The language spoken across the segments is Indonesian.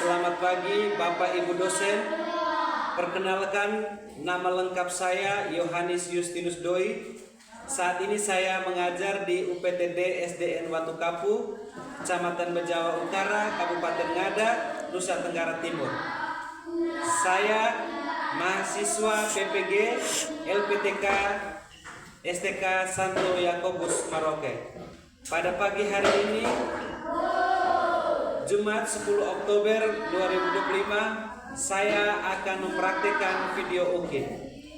Selamat pagi Bapak Ibu dosen. Perkenalkan, nama lengkap saya Yohanes Justinus Doi. Saat ini saya mengajar di UPTD SDN Watu Kapu, Kecamatan Bejawa Utara, Kabupaten Ngada, Nusa Tenggara Timur. Saya mahasiswa PPG LPTK STK Santo Yakobus Maroke. Pada pagi hari ini, Jumat 10 Oktober 2025, saya akan mempraktikkan video UKIP.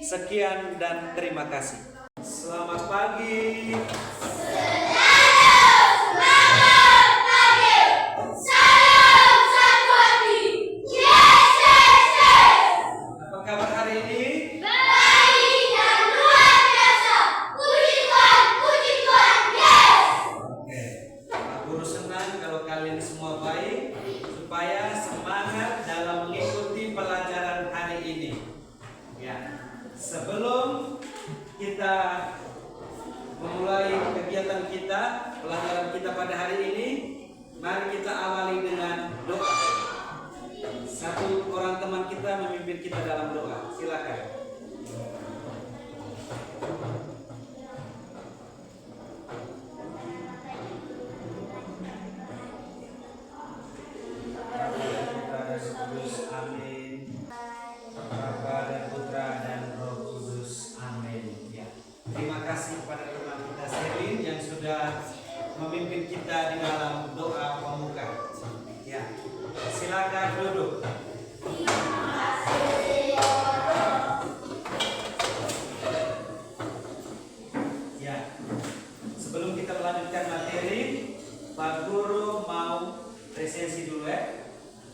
Sekian dan terima kasih. Selamat pagi. Apa kabar hari ini? Baik dan luar biasa. Puji Tuhan, yes. Oke, Pak Guru senang kalau kalian semua baik, supaya semangat dalam mengikuti pelajaran hari ini. Ya, sebelum kita memulai kegiatan kita, pelajaran kita pada hari ini, mari kita awali dengan doa. Satu orang teman kita memimpin kita dalam doa. Silakan. Amin. Bapa dan Putra dan Roh Kudus. Amin. Ya. Terima kasih kepada teman kita Selin yang sudah memimpin kita di dalam doa pembuka. Ya. Silakan duduk. Ya. Sebelum kita melanjutkan materi, Pak Guru mau presentasi dulu ya.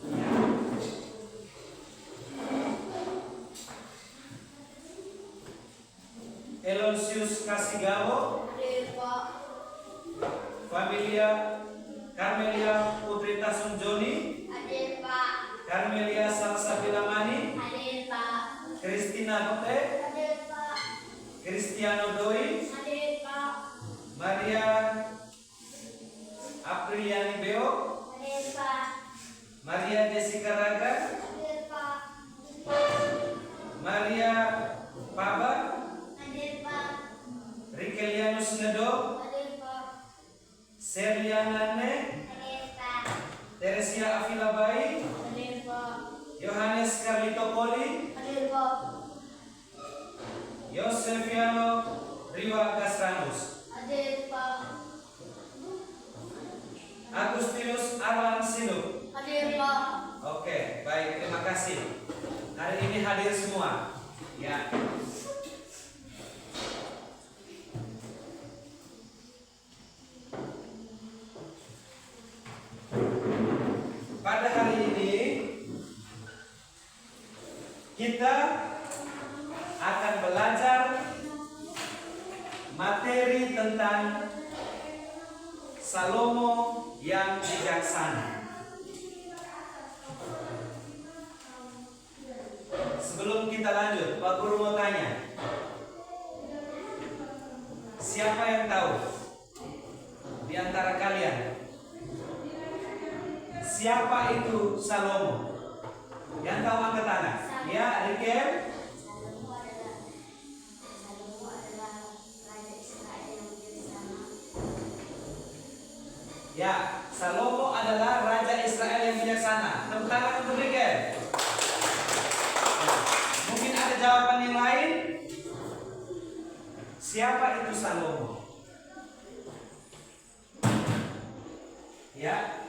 Ya. Elonsius Kasigao, Familia Carmelia Putri Tasung Joni, Carmelia Salsabilamani, Christina Bote, Cristiano Doi, Maria Apriliani Beo, Maria Jessica Raga, Maria Paba, Rikelianus Nedo, Serliana Ne, Teresia Afilabai, Yohanes Carlito Poli, Yosefiano Riwa Gasranus, Agustinus Arlan Sinuk. Oke, baik, terima kasih. Hari ini hadir semua. Ya. Pada hari ini kita akan belajar materi tentang Salomo yang bijaksana. Sebelum kita lanjut, Pak Guru mau tanya, siapa yang tahu di antara kalian siapa itu Salomo? Yang tahu angkat tangan. Ya, Rikem. Ya, Salomo adalah raja Israel yang bijaksana. Tepuk tangan untuk Rikem. Mungkin ada jawaban yang lain. Siapa itu Salomo? Ya.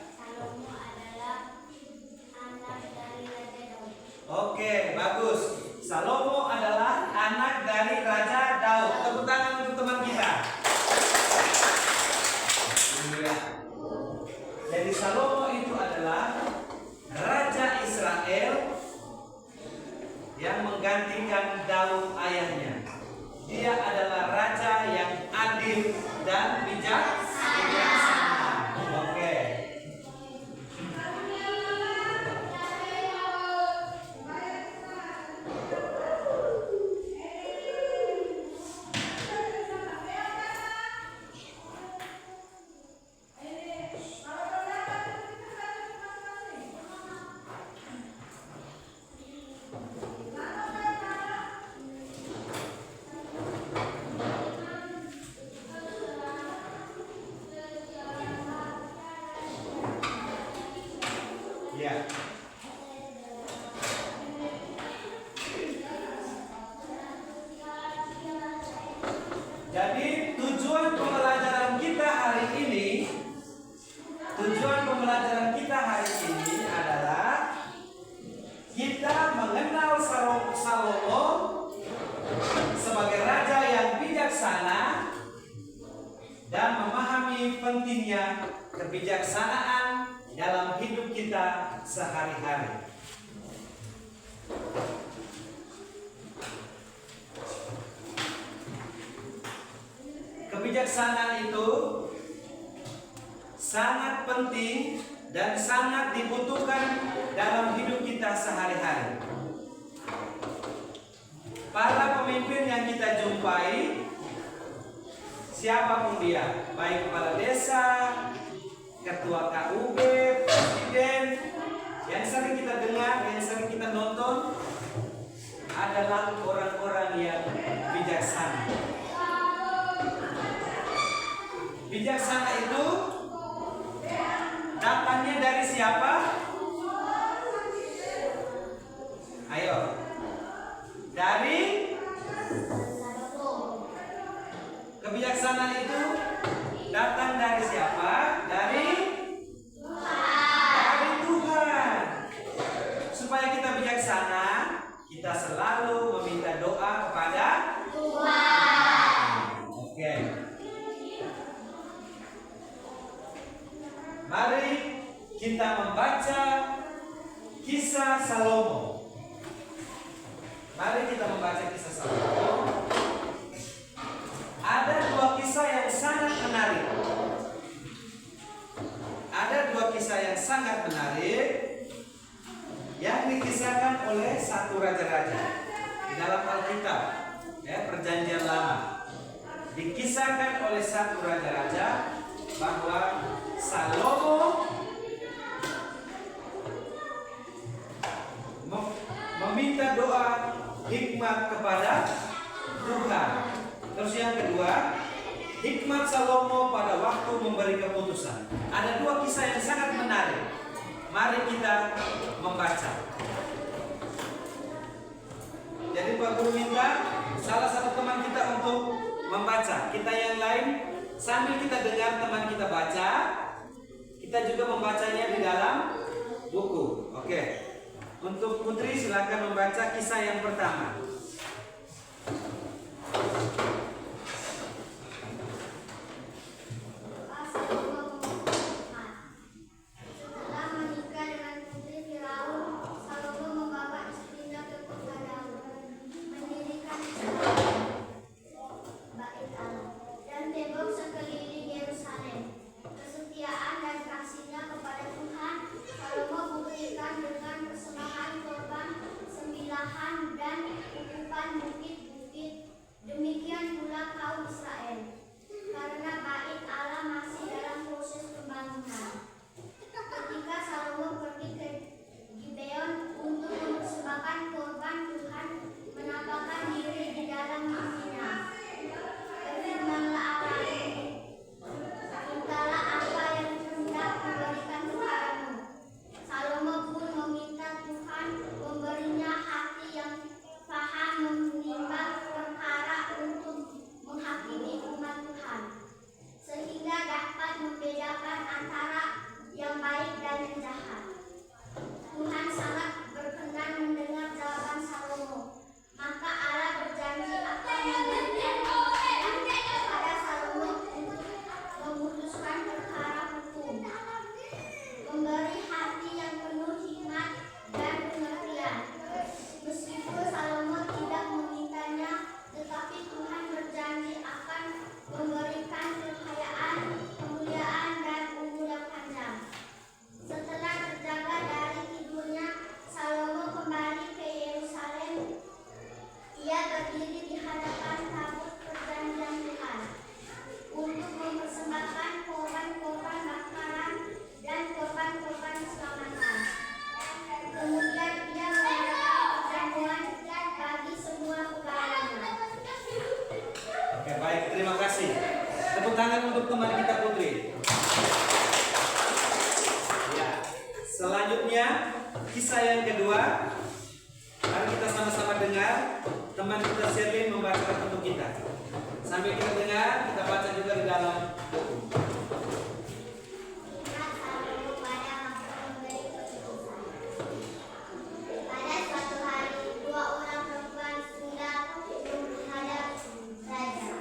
Oke, bagus. Salomo adalah anak dari Raja Daud. Tepuk tangan untuk teman kita. Jadi Salomo itu adalah Raja Israel yang menggantikan Daud ayahnya. Dia adalah raja yang adil dan bijaksana. Oke. Ya. Jadi tujuan pembelajaran kita hari ini adalah kita mengenal Salomo sebagai raja yang bijaksana dan memahami pentingnya kebijaksanaan dalam hidup kita sehari-hari. Kebijaksanaan itu sangat penting dan sangat dibutuhkan dalam hidup kita sehari-hari. Para pemimpin yang kita jumpai, siapapun dia, baik kepala desa, ketua KUB, presiden, yang sering kita dengar, yang sering kita nonton, adalah orang-orang yang bijaksana. Bijaksana itu datangnya dari siapa? Ayo. Dari kebijaksanaan itu datang dari siapa? Dari Tuhan. Supaya kita bijaksana, kita selalu meminta doa kepada Tuhan. Oke. Mari kita membaca kisah Salomo. Mari kita membaca kisah Salomo. Ada dua kisah yang sangat menarik. Yang dikisahkan oleh satu raja-raja di dalam Alkitab, ya, Perjanjian Lama. Dikisahkan oleh satu raja-raja bahwa Salomo meminta doa hikmat kepada Tuhan. Terus yang kedua, hikmat Salomo pada waktu memberi keputusan. Ada dua kisah yang sangat menarik. Mari kita membaca. Jadi Pak Guru minta salah satu teman kita untuk membaca. Kita yang lain sambil kita dengar teman kita baca, kita juga membacanya di dalam buku. Oke. Untuk Putri silakan membaca kisah yang pertama. Dan Selanjutnya, kisah yang kedua. Mari kita sama-sama dengar teman kita Sherlyn membacakan untuk kita. Sambil kita dengar, kita baca juga di dalam buku. Pada suatu hari, dua orang perempuan sedang menghadap raja.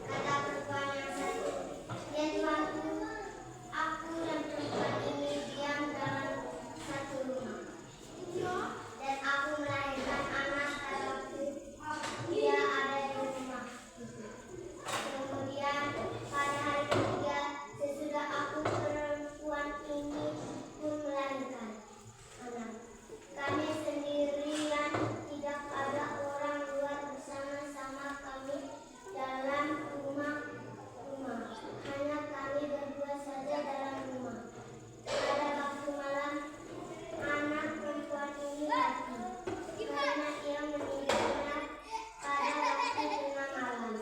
Kata perempuan yang satu, "Ya Tuanku, aku dan perempuan ini diam dalam satu rumah. Dan aku melahirkan anak pada waktu dia ada di rumah itu. Kemudian pada hari ketiga sesudah aku perempuan ini pun melahirkan anak. Kami sendirian, tidak ada orang luar bersama-sama kami dalam rumah. Hanya kami berdua saja dalam rumah. Pada waktu malam, anak perempuan ini mati karena ia meninggal pada waktu tengah malam.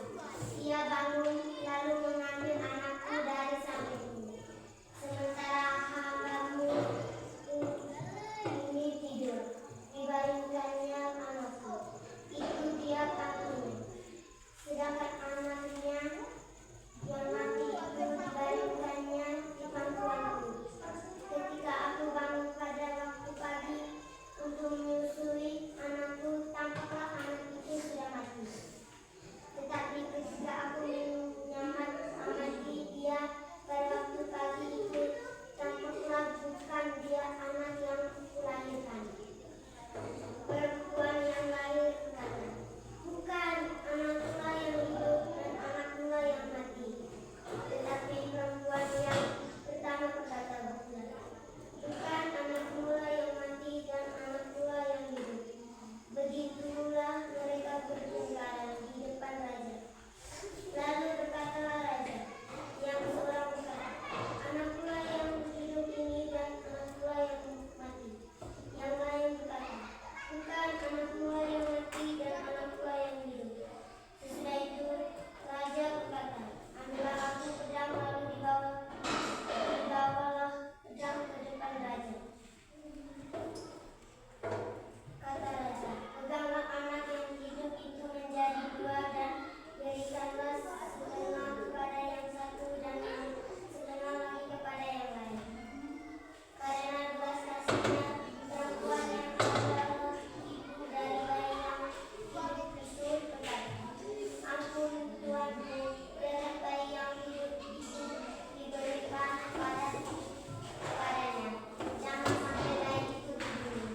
Ia bangun lalu mengambil anakku dari sampingku. Sementara hambamu ini tidur, dibaringkannya anakku. Itu dia kakinya. Sedangkan anaknya yang mati itu dibaringkannya di pangkuanku. Ketika aku bangun pada waktu pagi untuk menyusui anakku, tampaklah anak itu sudah mati. Tetapi ketika aku mengamati dia pada waktu pagi itu, tampaklah bukan dia anak yang kulahirkan." Perempuan yang lahir berkata, "Bukan, anakkulah yang hidup dan anakkulah yang mati." Tetapi perempuan yang pertama berkata pula, "Bukan, anakkulah yang mati dan anakkulah yang hidup." Begitulah mereka bertengkar di depan raja. Lalu berkatalah raja yang seorang berkata, "Anakkulah yang hidup ini dan anakkulah yang mati." Yang lain berkata, "Bukan, anakkulah yang mati dan anakkulah yang hidup." Sesudah itu raja berkata, "Ambillah aku pedang." Lalu dibawalah pedang ke depan raja. Kata raja, "Peganglah anak yang hidup itu menjadi dua dan berikanlah setengah kepada yang satu dan yang setengah lagi kepada yang lain." Karena belas kasihnya, perempuan yang adalah ibu dari bayi yang hidup itu berkata, "Ampun Tuanku, biarlah bayi yang hidup itu diberikan kepadanya. Jangan sampai bayi itu dibunuh."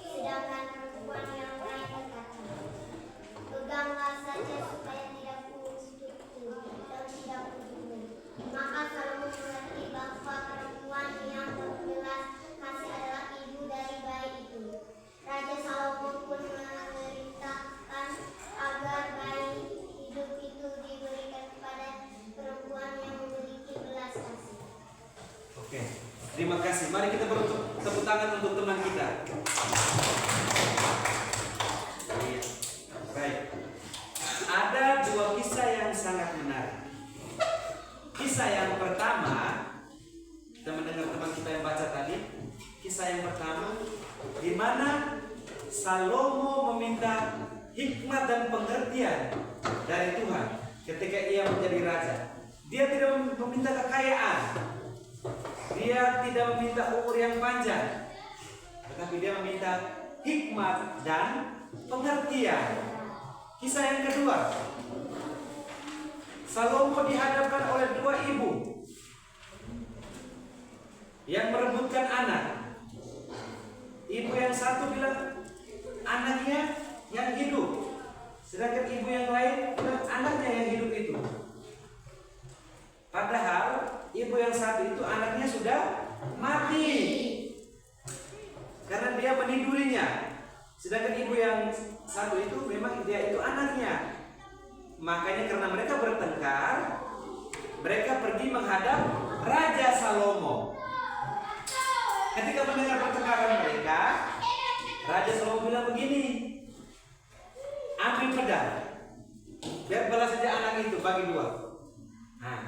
Sedangkan perempuan yang lain berkata, "Peganglah saja supaya tidak kututup dan tidak kubunuh." Maka Salomo mengerti bahwa perempuan yang berbelas kasih adalah ibu dari bayi itu. Raja Salomo pun memerintahkan agar bayi hidup itu diberikan kepada perempuan yang memiliki belas kasih. Oke, terima kasih. Mari kita beri tepuk tangan untuk teman kita. Iya. Baik. Ada dua kisah yang sangat menarik. Kisah yang pertama, kita mendengar teman kita yang baca tadi. Kisah yang pertama, di mana Salomo meminta hikmat dan pengertian dari Tuhan ketika ia menjadi raja. Dia tidak meminta kekayaan, dia tidak meminta umur yang panjang, tetapi dia meminta hikmat dan pengertian. Kisah yang kedua, Salomo dihadapkan oleh dua ibu yang merebutkan anak. Ibu yang satu bilang anaknya yang hidup, sedangkan ibu yang lain bilang anaknya yang hidup itu. Padahal ibu yang satu itu anaknya sudah mati karena dia menidurinya, sedangkan ibu yang satu itu memang dia itu anaknya. Makanya karena mereka bertengkar, mereka pergi menghadap Raja Salomo. Ketika mendengar pertengkaran mereka, Raja Salomo bilang begini, "Ambil pedang, biar balas saja anak itu bagi dua." Nah,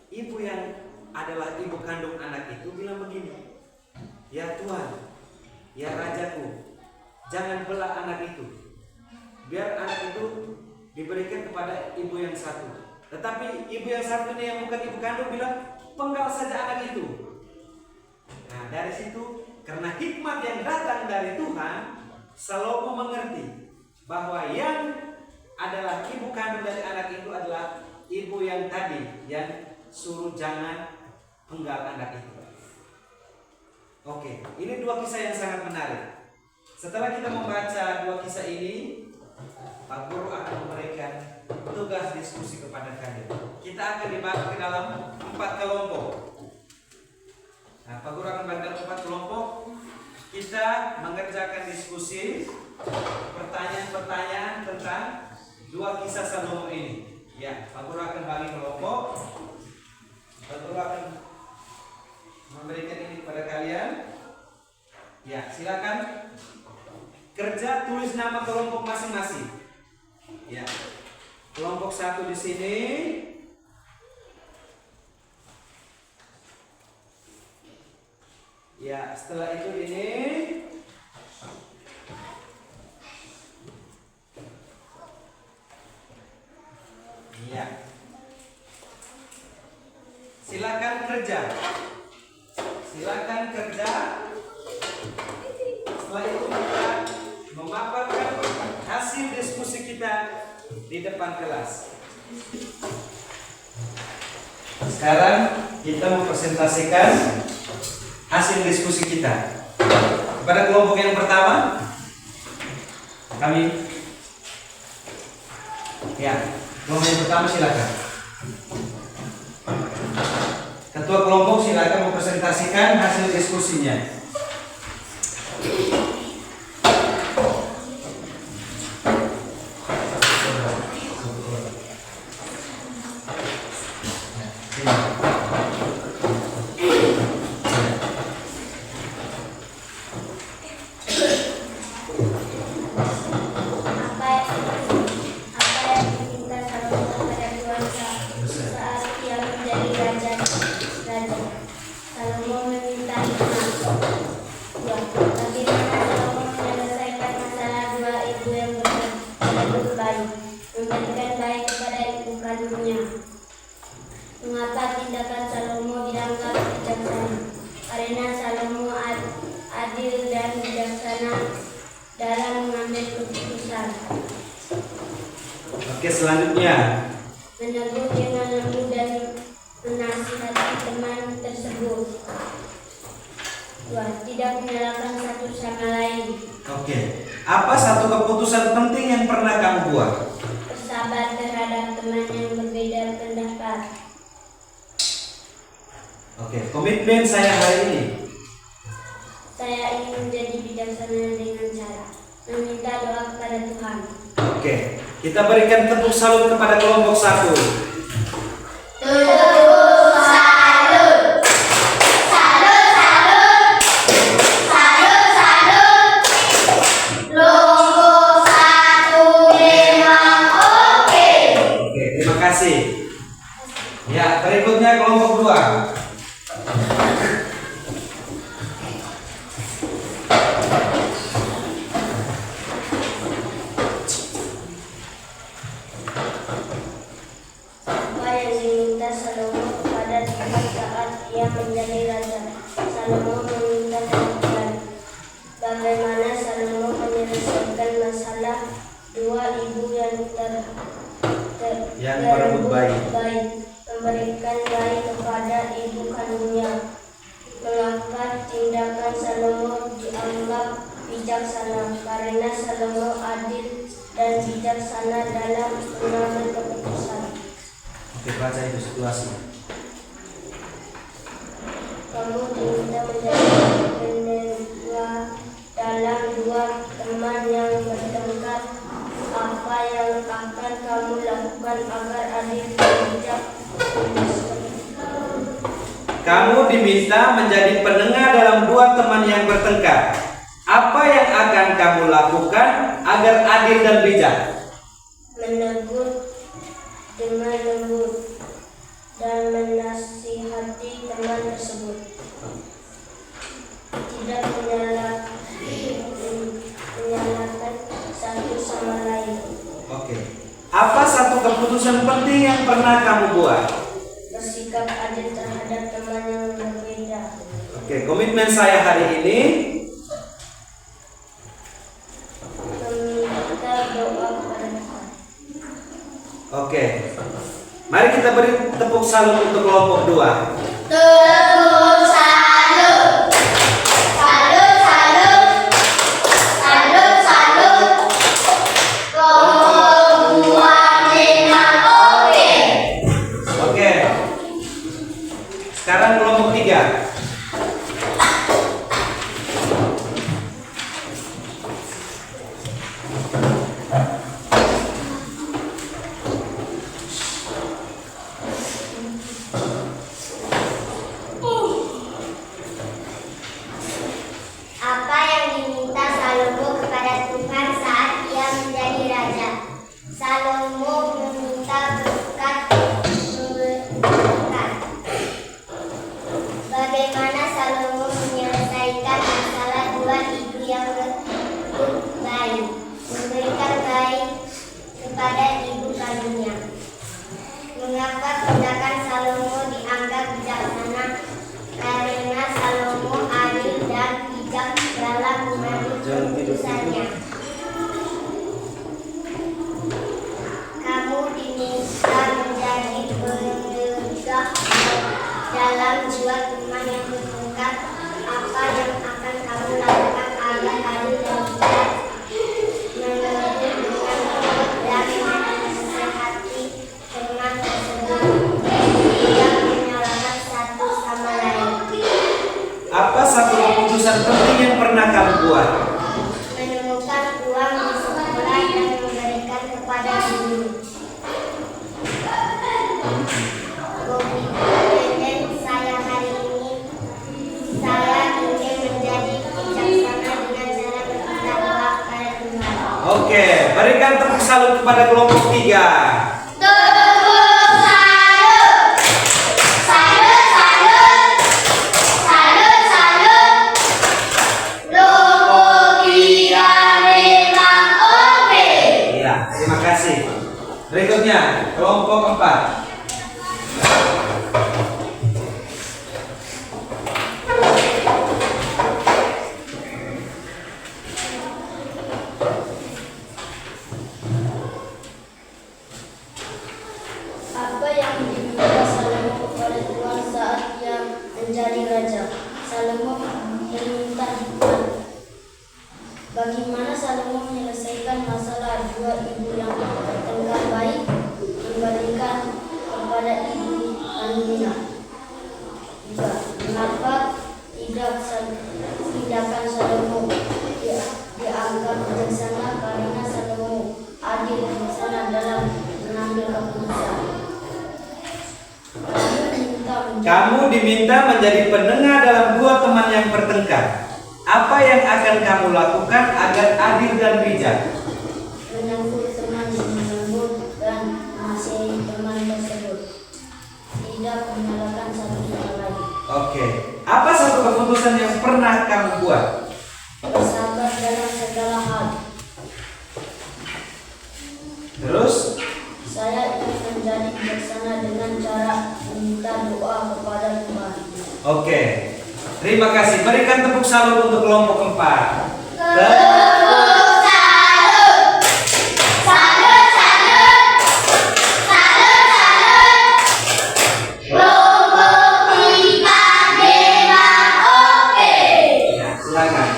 ibu yang adalah ibu kandung anak itu bilang begini, "Ya Tuhan, ya Rajaku, jangan belah anak itu. Biar anak itu diberikan kepada ibu yang satu." Tetapi ibu yang satu ini yang bukan ibu kandung bilang, "Penggal saja anak itu." Nah, dari situ karena hikmat yang datang dari Tuhan, Salomo mengerti bahwa yang adalah ibu kandung dari anak itu adalah ibu yang tadi yang suruh jangan penggal anak itu. Oke, ini dua kisah yang sangat menarik. Setelah kita membaca dua kisah ini, Pak Guru akan memberikan tugas diskusi kepada kalian. Kita akan dibagi ke dalam 4 kelompok. Nah, Pak Guru akan bagi dalam 4 kelompok. Kita mengerjakan diskusi, pertanyaan-pertanyaan tentang dua kisah Salomo ini. Ya, Pak Guru akan bagi kelompok. Pak Guru akan memberikan ini kepada kalian. Ya, silakan kerja, tulis nama kelompok masing-masing. Ya, kelompok 1 di sini. Ya, setelah itu ini. Ya, silakan kerja. Silakan kerja. Setelah itu kita memaparkan hasil diskusi kita di depan kelas. Sekarang kita mempresentasikan hasil diskusi kita. Pada kelompok yang pertama, kami kelompok yang pertama silakan. Ketua kelompok silakan mempresentasikan hasil diskusinya. Mengapa tindakan Salomo dianggap bijaksana? Karena Salomo adil dan bijaksana dalam mengambil keputusan. Oke, selanjutnya. Menegur dengan lembut dan menasihati teman tersebut. 2. Tidak menyalahkan satu sama lain. Oke. Apa satu keputusan penting yang pernah kamu buat? Bersabar terhadap teman yang berbeda pendapat. Oke, komitmen saya hari ini. Saya ingin menjadi bijaksana dengan cara meminta doa kepada Tuhan. Oke, kita berikan tepuk salut kepada kelompok 1. Terima kasih. Ya, berikutnya kelompok 2. Apa yang diminta Salomo kepada Tuhan saat ia menjadi raja? Salomo meminta keadilan. Bagaimana Salomo menyelesaikan masalah dua ibu yang berebut bayi? Memberikan bayi kepada ibu kandungnya. Mengapa tindakan Salomo dianggap bijaksana? Karena Salomo adil dan bijaksana dalam mengambil keputusan. Oke, baca itu situasi. Kamu diminta menjadi pendengar dalam dua teman yang bertengkar. Apa yang akan kamu lakukan agar adil dan bijak? Kamu diminta menjadi pendengar dalam dua teman yang bertengkar. Apa yang akan kamu lakukan agar adil dan bijak? Menegur dengan lembut dan menasihati teman tersebut. tidak menyalahkan satu sama lain. Oke. Apa satu keputusan penting yang pernah kamu buat? Bersikap adil terhadap teman yang berbeda. Oke, komitmen saya hari ini Meminta doa kepada Tuhan. oke. Mari kita beri tepuk salut untuk kelompok 2. Tepuk salut. Salut, salut. Salut, salut. Kelompok 2 memang oke. Oke. Sekarang kelompok 3. Apa yang diminta Salomo kepada Tuhan saat ia menjadi raja? Salomo meminta berkat. Bagaimana Salomo menyelesaikan masalah dua ibu yang berebut bayi? Memberikan bayi kepada ibu kandungnya. Mengapa tindakan Salomo dianggap bijaksana? Karena Salomo adil dan bijak dalam mengambil keputusannya. Kamu diminta menjadi penegak dalam jiwa teman yang bertengkar. Apa yang akan kamu lakukan agar adil dan bijak? Menegur dengan lembut dan menasihati teman tersebut. Tidak menyalahkan satu sama lain. Apa satu keputusan penting yang pernah kamu buat? Menemukan uang di sekolah dan memberikan kepada guru. Komitmen saya hari ini, saya ingin menjadi bijaksana dengan cara berminta doa kepada Tuhan. Oke, berikan tepuk salut kepada kelompok 3. Tepuk salut. Salut, salut. Salut, salut. Kelompok 3 memang oke. Iya, terima kasih. Berikutnya, kelompok 4. Apa yang diminta Salomo kepada Tuhan saat ia menjadi raja? Salomo meminta bagaimana Salomo menyelesaikan masalah dua ibu yang bertengkar baik, memberikan kepada ibu kandungnya. Juga, mengapa tindakan Salomo dianggap bijaksana? Karena Salomo adil dan bijaksana dalam mengambil keputusan. Kamu diminta menjadi penengah dalam dua teman yang bertengkar. Apa yang akan kamu lakukan agar adil dan bijak? Menegur teman dengan lembut dan menasihati teman tersebut. Tidak menyalahkan satu sama lain. Oke. Apa satu keputusan yang pernah kamu buat? Bersabar dalam segala hal. Terus? Saya ingin menjadi bijaksana dengan cara meminta doa kepada Tuhan. Oke. Terima kasih. Berikan tepuk salut untuk kelompok 4. Tepuk salut. Salut, salut. Salut, salut. Kelompok 5 memang oke. Ya, silakan.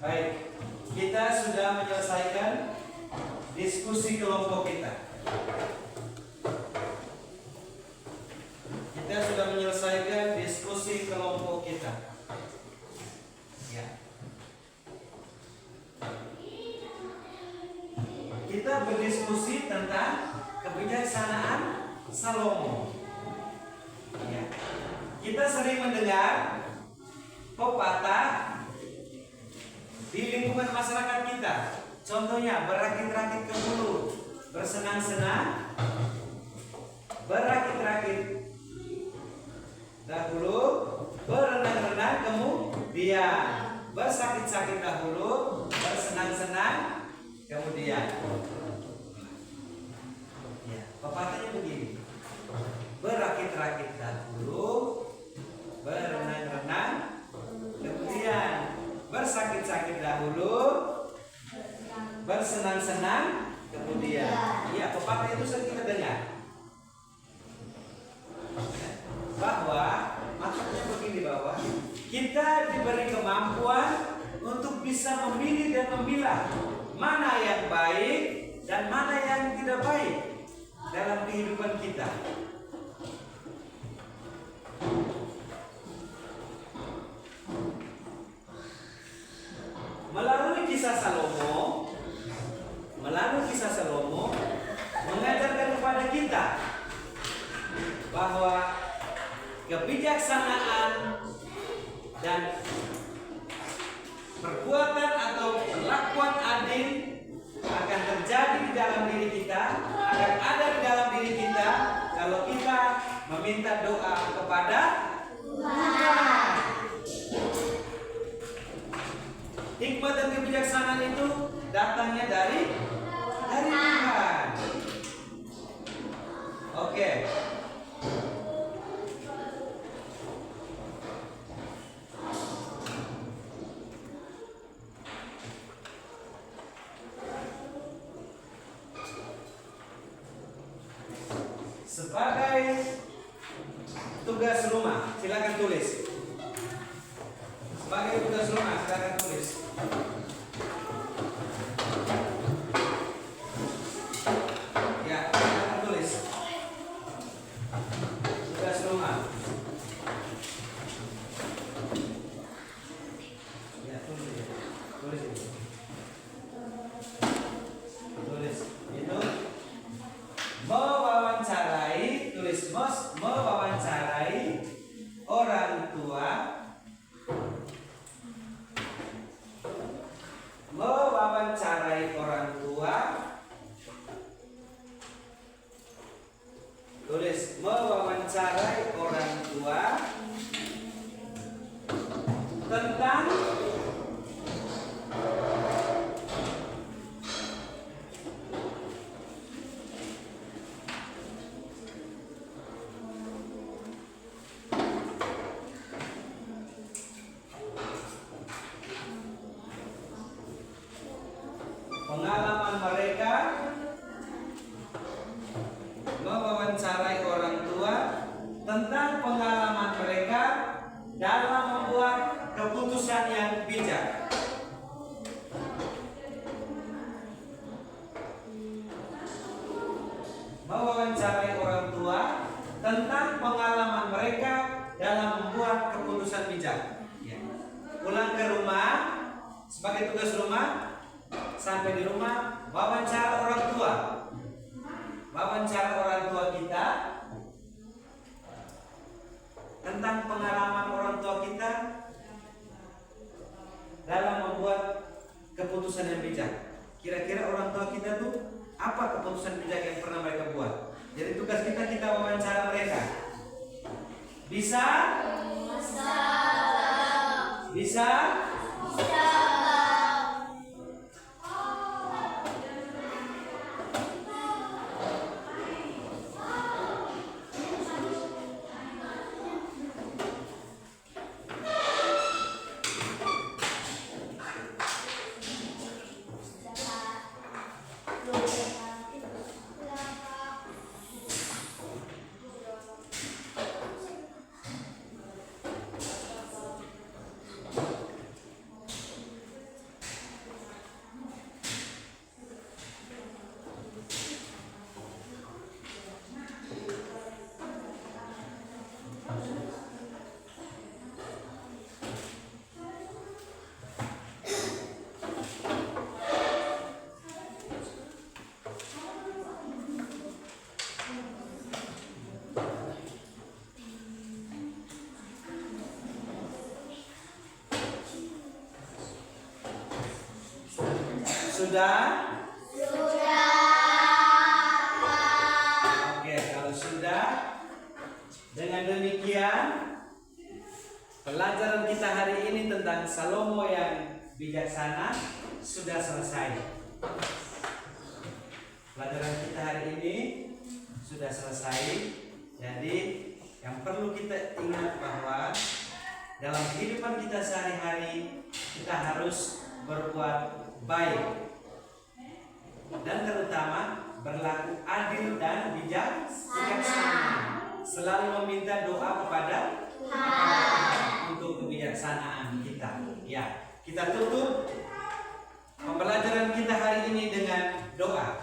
Baik, kita sudah menyelesaikan diskusi kelompok kita. Kita sudah menyelesaikan diskusi kelompok kita. Ya. Kita berdiskusi tentang kebijaksanaan Salomo. Ya. Kita sering mendengar pepatah di lingkungan masyarakat kita. Contohnya berakit-rakit ke hulu, bersenang-senang, berakit-rakit dahulu, berenang-renang kemudian, bersakit-sakit dahulu, bersenang-senang kemudian. Ya, pepatahnya begini. Berakit-rakit dahulu, berenang-renang kemudian, bersakit-sakit dahulu, bersenang-senang kemudian. Ya, pepatah itu sering kita dengar. Bahwa maksudnya begini, bahwa kita diberi kemampuan untuk bisa memilih dan memilah mana yang baik dan mana yang tidak baik dalam kehidupan kita. Melalui kisah Salomo mengajarkan kepada kita bahwa kebijaksanaan dan perbuatan atau perlakuan adil akan terjadi di dalam diri kita, akan ada di dalam diri kita kalau kita meminta doa kepada Tuhan. Hikmat dan kebijaksanaan itu datangnya dari Tuhan. Oke. Sebagai tugas rumah, silakan tulis. Sebagai tugas rumah, silakan tulis. Ya, silakan tulis. Tugas rumah. Ya, tulis. Tulis itu. Tulis itu. Mewawancarai orang tua, tulis mewawancarai orang tua tentang pengalaman mereka, mewawancarai orang tua tentang pengalaman mereka dalam membuat keputusan yang bijak. Mewawancarai orang tua tentang pengalaman mereka dalam membuat keputusan bijak. Ya. Pulang ke rumah sebagai tugas rumah. Sampai di rumah, wawancara orang tua. Wawancara orang tua kita tentang pengalaman orang tua kita dalam membuat keputusan yang bijak. Kira-kira orang tua kita tuh apa keputusan bijak yang pernah mereka buat? Jadi tugas kita wawancara mereka. Bisa? Bisa? sudah? Oke, kalau sudah, dengan demikian pelajaran kita hari ini tentang Salomo yang bijaksana sudah selesai. Pelajaran kita hari ini sudah selesai. Jadi yang perlu kita ingat bahwa dalam kehidupan kita sehari-hari kita harus berbuat baik dan terutama berlaku adil dan bijaksana. Selalu meminta doa kepada Tuhan untuk kebijaksanaan kita. Ya, kita tutup pembelajaran kita hari ini dengan doa.